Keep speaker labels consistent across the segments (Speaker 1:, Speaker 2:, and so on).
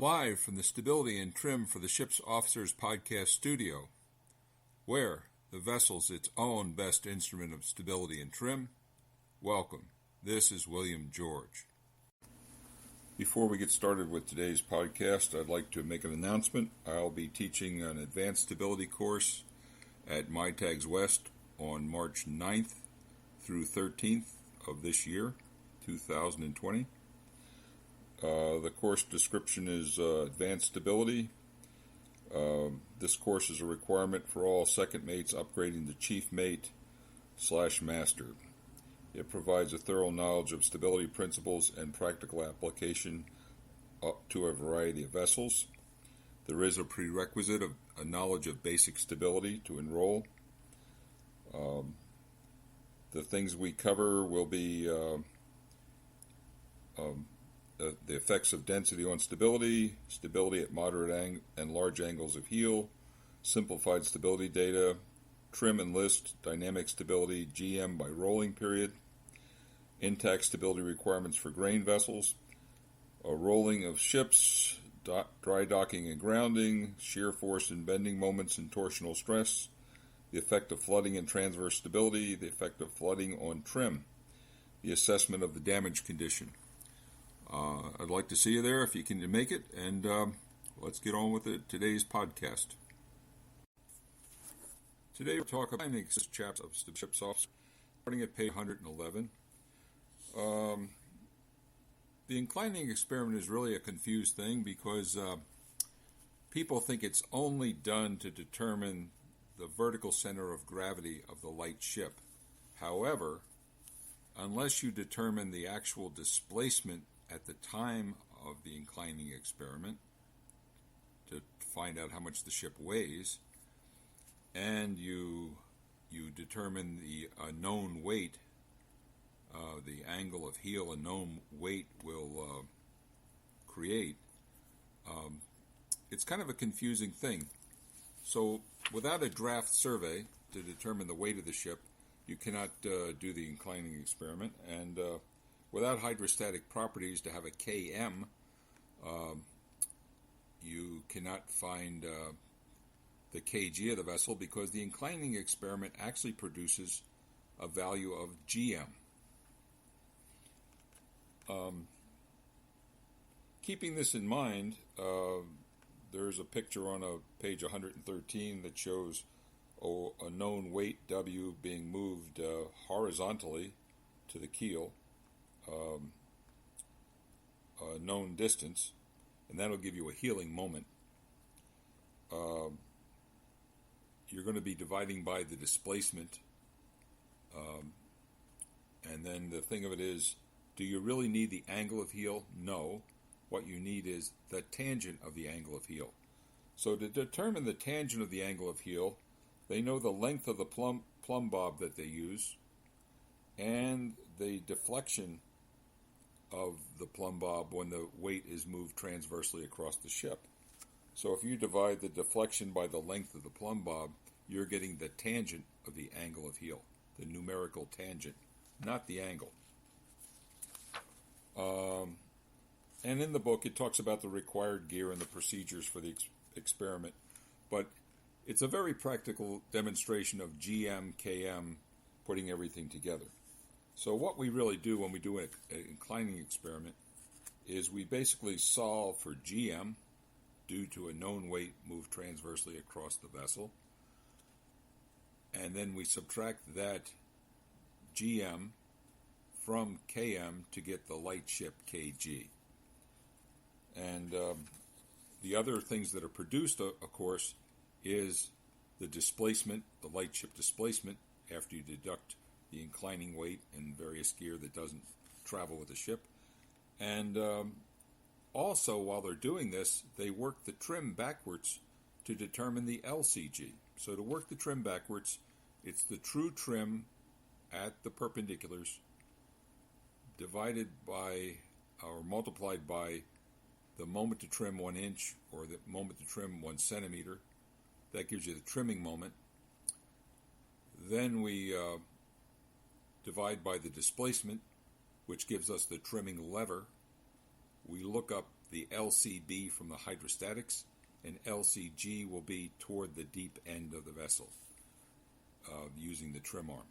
Speaker 1: Live from the Stability and Trim for the Ship's Officers podcast studio, where the vessel's its own best instrument of stability and trim. Welcome. This is William George. Before we get started with today's podcast, I'd like to make an announcement. I'll be teaching an advanced stability course at MyTags West on March 9th through 13th of this year, 2020. The course description is Advanced Stability. This course is a requirement for all second mates upgrading to chief mate / master. It provides a thorough knowledge of stability principles and practical application up to a variety of vessels. There is a prerequisite of a knowledge of basic stability to enroll. The things we cover will be the effects of density on stability, stability at moderate and large angles of heel, simplified stability data, trim and list, dynamic stability, GM by rolling period, intact stability requirements for grain vessels, rolling of ships, dry docking and grounding, shear force and bending moments and torsional stress, the effect of flooding and transverse stability, the effect of flooding on trim, the assessment of the damage condition. I'd like to see you there if you can make it, and let's get on with today's podcast. Today we'll talk about the chapters of the ship's officer, starting at page 111. The inclining experiment is really a confused thing because people think it's only done to determine the vertical center of gravity of the light ship. However, unless you determine the actual displacement at the time of the inclining experiment to find out how much the ship weighs, and you determine the known weight, the angle of heel a known weight will create, it's kind of a confusing thing. So without a draft survey to determine the weight of the ship, you cannot do the inclining experiment, and without hydrostatic properties to have a km, you cannot find the kg of the vessel because the inclining experiment actually produces a value of gm. Keeping this in mind, there's a picture on page 113 that shows a known weight W being moved horizontally to the keel, a known distance, and that'll give you a healing moment. You're going to be dividing by the displacement, and then the thing of it is, do you really need the angle of heel? No. What you need is the tangent of the angle of heel. So to determine the tangent of the angle of heel, they know the length of the plumb bob that they use and the deflection of the plumb bob when the weight is moved transversely across the ship. So if you divide the deflection by the length of the plumb bob, you're getting the tangent of the angle of heel, the numerical tangent, not the angle. And in the book, it talks about the required gear and the procedures for the experiment, but it's a very practical demonstration of GM, KM, putting everything together. So what we really do when we do an inclining experiment is we basically solve for GM due to a known weight moved transversely across the vessel, and then we subtract that GM from KM to get the light ship KG. And the other things that are produced, of course, is the displacement, the light ship displacement, after you deduct the inclining weight and various gear that doesn't travel with the ship. And also, while they're doing this, they work the trim backwards to determine the LCG. So to work the trim backwards, it's the true trim at the perpendiculars divided by or multiplied by the moment to trim 1 inch or the moment to trim 1 centimeter. That gives you the trimming moment. Then we divide by the displacement, which gives us the trimming lever. We look up the LCB from the hydrostatics, and LCG will be toward the deep end of the vessel using the trim arm.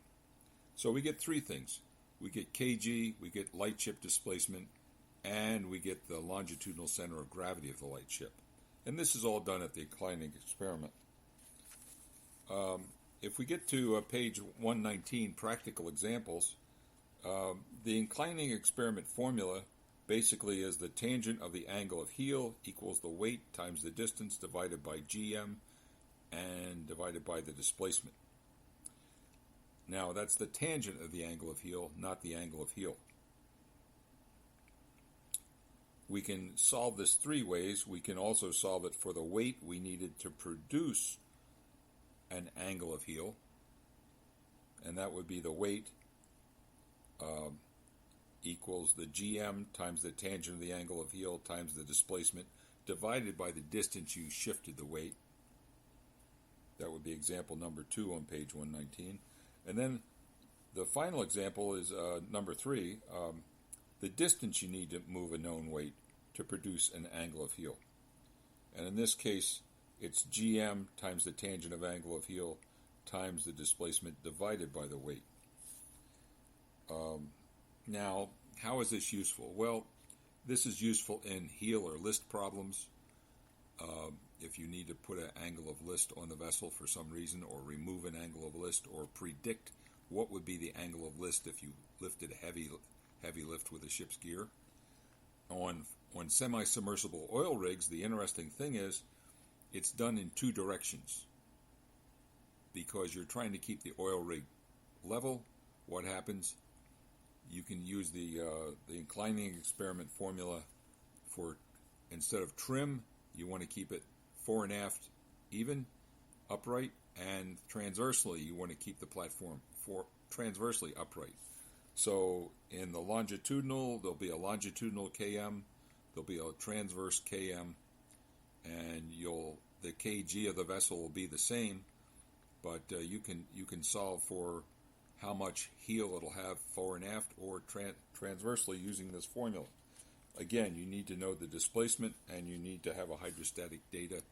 Speaker 1: So we get three things. We get kg, we get light ship displacement, and we get the longitudinal center of gravity of the light ship. And this is all done at the Inclining Experiment. If we get to page 119, practical examples, the Inclining Experiment formula basically is the tangent of the angle of heel equals the weight times the distance divided by GM and divided by the displacement. Now, that's the tangent of the angle of heel, not the angle of heel. We can solve this three ways. We can also solve it for the weight we needed to produce an angle of heel, and that would be the weight equals the GM times the tangent of the angle of heel times the displacement divided by the distance you shifted the weight. That would be example number 2 on page 119. And then the final example is number 3, the distance you need to move a known weight to produce an angle of heel. And in this case, it's GM times the tangent of angle of heel times the displacement divided by the weight. Now, how is this useful? Well, this is useful in heel or list problems. If you need to put an angle of list on the vessel for some reason, or remove an angle of list, or predict what would be the angle of list if you lifted a heavy lift with a ship's gear. On semi-submersible oil rigs, the interesting thing is it's done in two directions. Because you're trying to keep the oil rig level, what happens? You can use the Inclining Experiment formula for, instead of trim, you want to keep it fore and aft even, upright, and transversely you want to keep the platform transversely upright. So in the longitudinal, there'll be a longitudinal KM, there'll be a transverse KM, and the kg of the vessel will be the same, but you can solve for how much heel it'll have fore and aft or transversely using this formula. Again, you need to know the displacement, and you need to have a hydrostatic data,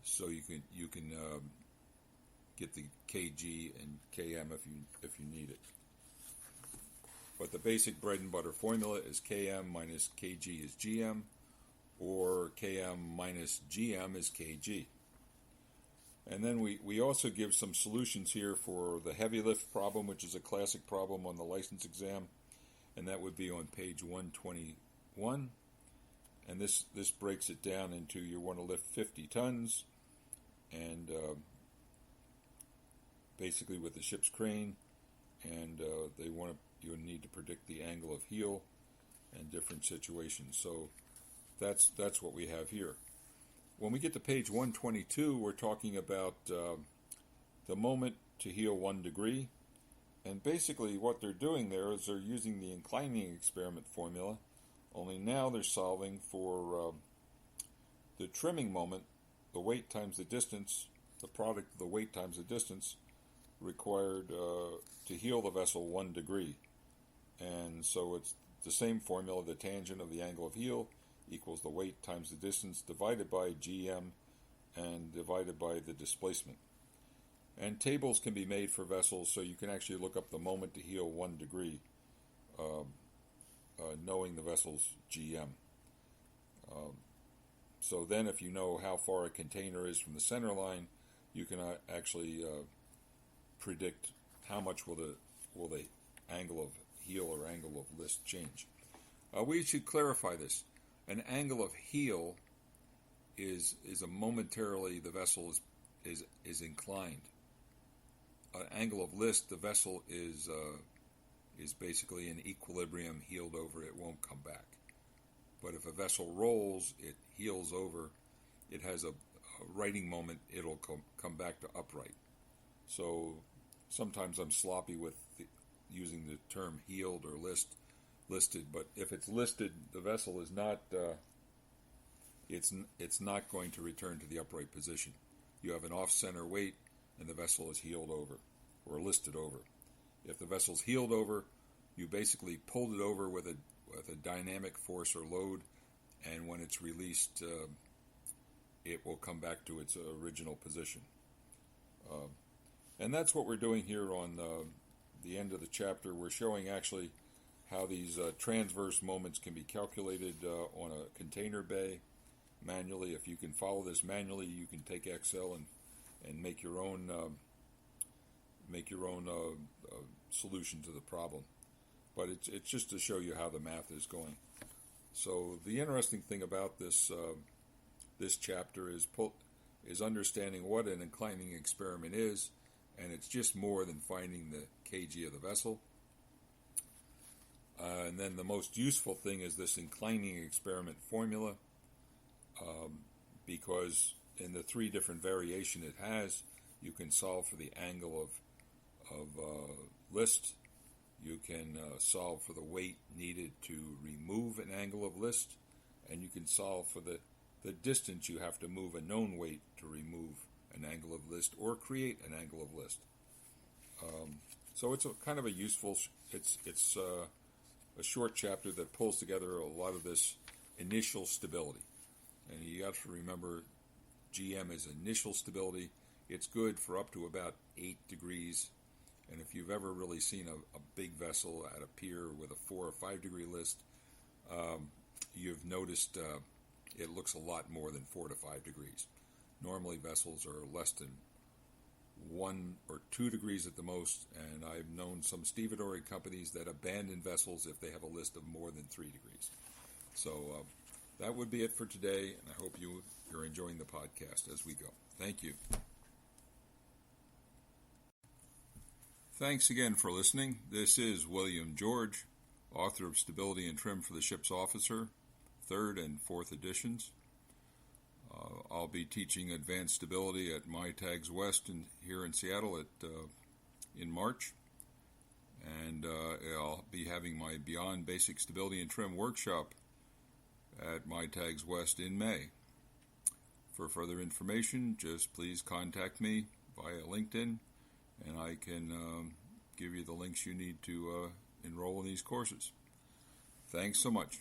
Speaker 1: so you can get the kg and km if you need it. But the basic bread and butter formula is km minus kg is gm, or km minus gm is kg. And then we also give some solutions here for the heavy lift problem, which is a classic problem on the license exam, and that would be on page 121. And this breaks it down into you want to lift 50 tons, and basically with the ship's crane, and you need to predict the angle of heel and different situations. So that's what we have here. When we get to page 122, we're talking about the moment to heel 1 degree. And basically what they're doing there is they're using the Inclining Experiment formula, only now they're solving for the trimming moment, the weight times the distance, the product of the weight times the distance required to heel the vessel 1 degree. And so it's the same formula, the tangent of the angle of heel equals the weight times the distance divided by GM and divided by the displacement. And tables can be made for vessels, so you can actually look up the moment to heel 1 degree, knowing the vessel's GM. So then if you know how far a container is from the center line, you can actually predict how much will the angle of heel or angle of list change. We should clarify this. An angle of heel is a momentarily the vessel is inclined. An angle of list, the vessel is basically in equilibrium, heeled over. It won't come back. But if a vessel rolls, it heels over. It has a righting moment. It'll come back to upright. So sometimes I'm sloppy with using the term heeled or listed, but if it's listed, the vessel is not. It's not going to return to the upright position. You have an off-center weight, and the vessel is heeled over or listed over. If the vessel's heeled over, you basically pulled it over with with a dynamic force or load, and when it's released, it will come back to its original position. And that's what we're doing here on the end of the chapter. We're showing actually how these transverse moments can be calculated on a container bay manually. If you can follow this manually, you can take Excel and make your own solution to the problem. But it's just to show you how the math is going. So the interesting thing about this this chapter is understanding what an inclining experiment is, and it's just more than finding the kg of the vessel. And then the most useful thing is this inclining experiment formula, because in the three different variation it has, you can solve for the angle of list. You can solve for the weight needed to remove an angle of list, and you can solve for the distance you have to move a known weight to remove an angle of list or create an angle of list. So it's a kind of a useful. It's a short chapter that pulls together a lot of this initial stability, and you have to remember GM is initial stability. It's good for up to about 8 degrees. And if you've ever really seen a big vessel at a pier with a 4 or 5 degree list, you've noticed it looks a lot more than 4 to 5 degrees. Normally vessels are less than 1 or 2 degrees at the most, and I've known some stevedoring companies that abandon vessels if they have a list of more than 3 degrees. So that would be it for today, and I hope you're enjoying the podcast as we go. Thank you. Thanks again for listening. This is William George, author of Stability and Trim for the Ship's Officer, 3rd and 4th editions. I'll be teaching advanced stability at MyTags West here in Seattle in March. And I'll be having my Beyond Basic Stability and Trim workshop at MyTags West in May. For further information, just please contact me via LinkedIn, and I can give you the links you need to enroll in these courses. Thanks so much.